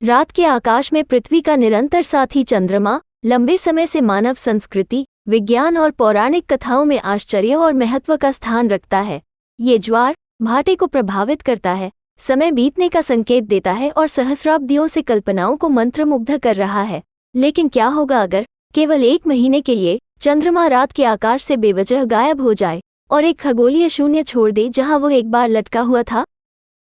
रात के आकाश में पृथ्वी का निरंतर साथी चंद्रमा लंबे समय से मानव संस्कृति, विज्ञान और पौराणिक कथाओं में आश्चर्य और महत्व का स्थान रखता है। ये ज्वार भाटे को प्रभावित करता है, समय बीतने का संकेत देता है और सहस्राब्दियों से कल्पनाओं को मंत्रमुग्ध कर रहा है। लेकिन क्या होगा अगर केवल 1 महीने के लिए चंद्रमा रात के आकाश से बेवजह गायब हो जाए और एक खगोलीय शून्य छोड़ दे जहां वो एक बार लटका हुआ था?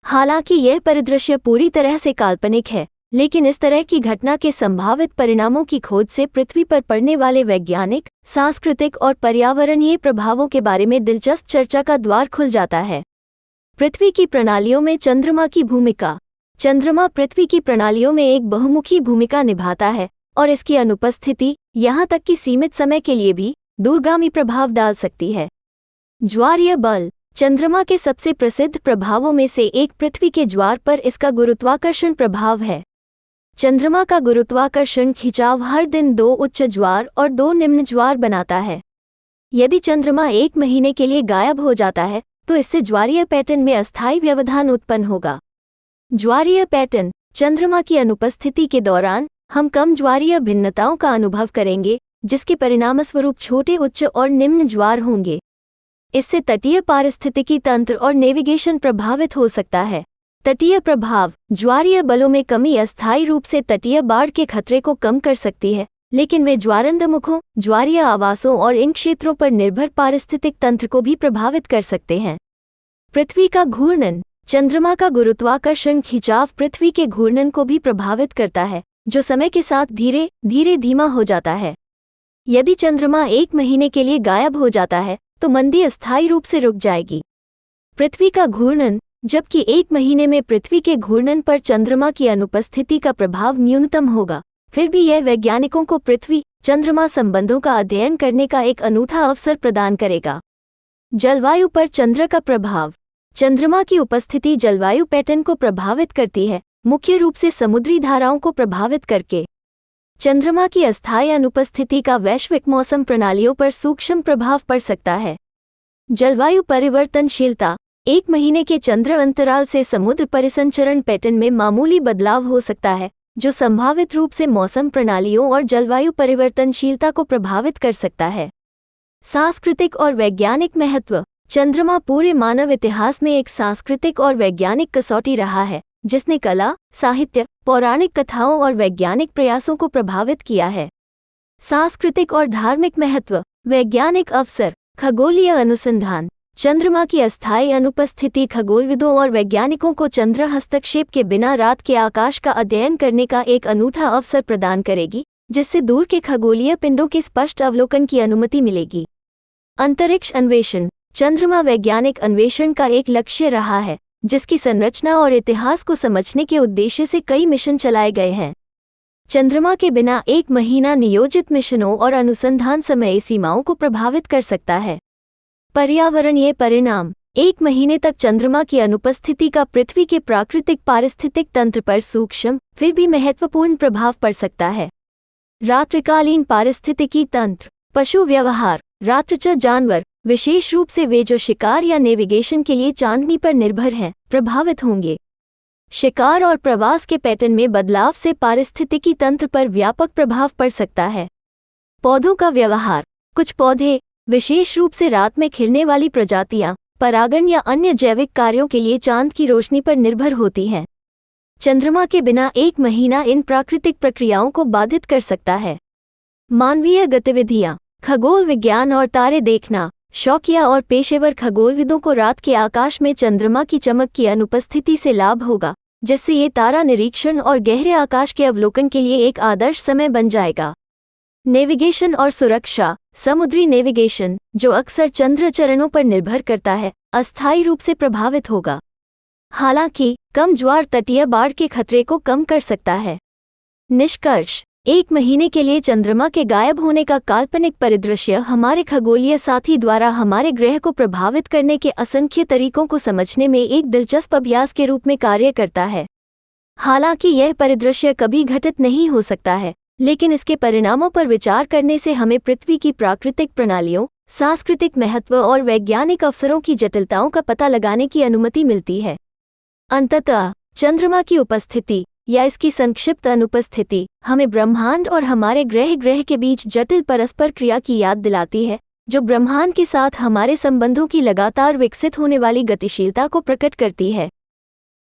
हालांकि यह परिदृश्य पूरी तरह से काल्पनिक है, लेकिन इस तरह की घटना के संभावित परिणामों की खोज से पृथ्वी पर पड़ने वाले वैज्ञानिक, सांस्कृतिक और पर्यावरणीय प्रभावों के बारे में दिलचस्प चर्चा का द्वार खुल जाता है। पृथ्वी की प्रणालियों में चंद्रमा की भूमिका। चंद्रमा पृथ्वी की प्रणालियों में एक बहुमुखी भूमिका निभाता है और इसकी अनुपस्थिति यहाँ तक कि सीमित समय के लिए भी दूरगामी प्रभाव डाल सकती है। ज्वारीय बल। चंद्रमा के सबसे प्रसिद्ध प्रभावों में से एक पृथ्वी के ज्वार पर इसका गुरुत्वाकर्षण प्रभाव है। चंद्रमा का गुरुत्वाकर्षण खिंचाव हर दिन 2 उच्च ज्वार और 2 निम्न ज्वार बनाता है। यदि चंद्रमा 1 महीने के लिए गायब हो जाता है तो इससे ज्वारीय पैटर्न में अस्थायी व्यवधान उत्पन्न होगा। ज्वारीय पैटर्न। चंद्रमा की अनुपस्थिति के दौरान हम कम ज्वारीय भिन्नताओं का अनुभव करेंगे, जिसके परिणामस्वरूप छोटे उच्च और निम्न ज्वार होंगे। इससे तटीय पारिस्थितिकी तंत्र और नेविगेशन प्रभावित हो सकता है। तटीय प्रभाव। ज्वारीय बलों में कमी अस्थायी रूप से तटीय बाढ़ के खतरे को कम कर सकती है, लेकिन वे ज्वारंधमुखों, ज्वारीय आवासों और इन क्षेत्रों पर निर्भर पारिस्थितिक तंत्र को भी प्रभावित कर सकते हैं। पृथ्वी का घूर्णन। चंद्रमा का गुरुत्वाकर्षण खिंचाव पृथ्वी के घूर्णन को भी प्रभावित करता है, जो समय के साथ धीरे धीरे धीमा हो जाता है। यदि चंद्रमा 1 महीने के लिए गायब हो जाता है तो मंदी अस्थायी रूप से रुक जाएगी। पृथ्वी का घूर्णन। जबकि 1 महीने में पृथ्वी के घूर्णन पर चंद्रमा की अनुपस्थिति का प्रभाव न्यूनतम होगा, फिर भी यह वैज्ञानिकों को पृथ्वी चंद्रमा संबंधों का अध्ययन करने का एक अनूठा अवसर प्रदान करेगा। जलवायु पर चंद्र का प्रभाव। चंद्रमा की उपस्थिति जलवायु पैटर्न को प्रभावित करती है, मुख्य रूप से समुद्री धाराओं को प्रभावित करके। चंद्रमा की अस्थायी अनुपस्थिति का वैश्विक मौसम प्रणालियों पर सूक्ष्म प्रभाव पड़ सकता है। जलवायु परिवर्तनशीलता। 1 महीने के चंद्र अंतराल से समुद्र परिसंचरण पैटर्न में मामूली बदलाव हो सकता है, जो संभावित रूप से मौसम प्रणालियों और जलवायु परिवर्तनशीलता को प्रभावित कर सकता है। सांस्कृतिक और वैज्ञानिक महत्व। चंद्रमा पूरे मानव इतिहास में एक सांस्कृतिक और वैज्ञानिक कसौटी रहा है, जिसने कला, साहित्य, पौराणिक कथाओं और वैज्ञानिक प्रयासों को प्रभावित किया है। सांस्कृतिक और धार्मिक महत्व। वैज्ञानिक अवसर। खगोलीय अनुसंधान। चंद्रमा की अस्थायी अनुपस्थिति खगोलविदों और वैज्ञानिकों को चंद्र हस्तक्षेप के बिना रात के आकाश का अध्ययन करने का एक अनूठा अवसर प्रदान करेगी, जिससे दूर के खगोलीय पिंडों के स्पष्ट अवलोकन की अनुमति मिलेगी। अंतरिक्ष अन्वेषण। चंद्रमा वैज्ञानिक अन्वेषण का एक लक्ष्य रहा है, जिसकी संरचना और इतिहास को समझने के उद्देश्य से कई मिशन चलाए गए हैं। चंद्रमा के बिना 1 महीना नियोजित मिशनों और अनुसंधान समय सीमाओं को प्रभावित कर सकता है। पर्यावरणीय परिणाम। 1 महीने तक चंद्रमा की अनुपस्थिति का पृथ्वी के प्राकृतिक पारिस्थितिक तंत्र पर सूक्ष्म फिर भी महत्वपूर्ण प्रभाव पड़ सकता है। रात्रिकालीन पारिस्थितिकी तंत्र। पशु व्यवहार। रात्रिचर जानवर, विशेष रूप से वे जो शिकार या नेविगेशन के लिए चांदनी पर निर्भर हैं, प्रभावित होंगे। शिकार और प्रवास के पैटर्न में बदलाव से पारिस्थितिकी तंत्र पर व्यापक प्रभाव पड़ सकता है। पौधों का व्यवहार। कुछ पौधे, विशेष रूप से रात में खिलने वाली प्रजातियां, परागण या अन्य जैविक कार्यों के लिए चांद की रोशनी पर निर्भर होती हैं। चंद्रमा के बिना 1 महीना इन प्राकृतिक प्रक्रियाओं को बाधित कर सकता है। मानवीय गतिविधियां। खगोल विज्ञान और तारे देखना। शौकिया और पेशेवर खगोलविदों को रात के आकाश में चंद्रमा की चमक की अनुपस्थिति से लाभ होगा, जिससे ये तारा निरीक्षण और गहरे आकाश के अवलोकन के लिए एक आदर्श समय बन जाएगा। नेविगेशन और सुरक्षा। समुद्री नेविगेशन, जो अक्सर चंद्र चरणों पर निर्भर करता है, अस्थायी रूप से प्रभावित होगा। हालांकि कम ज्वार तटीय बाढ़ के खतरे को कम कर सकता है। निष्कर्ष। 1 महीने के लिए चंद्रमा के गायब होने का काल्पनिक परिदृश्य हमारे खगोलीय साथी द्वारा हमारे ग्रह को प्रभावित करने के असंख्य तरीकों को समझने में एक दिलचस्प अभ्यास के रूप में कार्य करता है। हालांकि यह परिदृश्य कभी घटित नहीं हो सकता है, लेकिन इसके परिणामों पर विचार करने से हमें पृथ्वी की प्राकृतिक प्रणालियों, सांस्कृतिक महत्व और वैज्ञानिक अवसरों की जटिलताओं का पता लगाने की अनुमति मिलती है। अंततः चंद्रमा की उपस्थिति या इसकी संक्षिप्त अनुपस्थिति हमें ब्रह्मांड और हमारे ग्रह के बीच जटिल परस्पर क्रिया की याद दिलाती है, जो ब्रह्मांड के साथ हमारे संबंधों की लगातार विकसित होने वाली गतिशीलता को प्रकट करती है।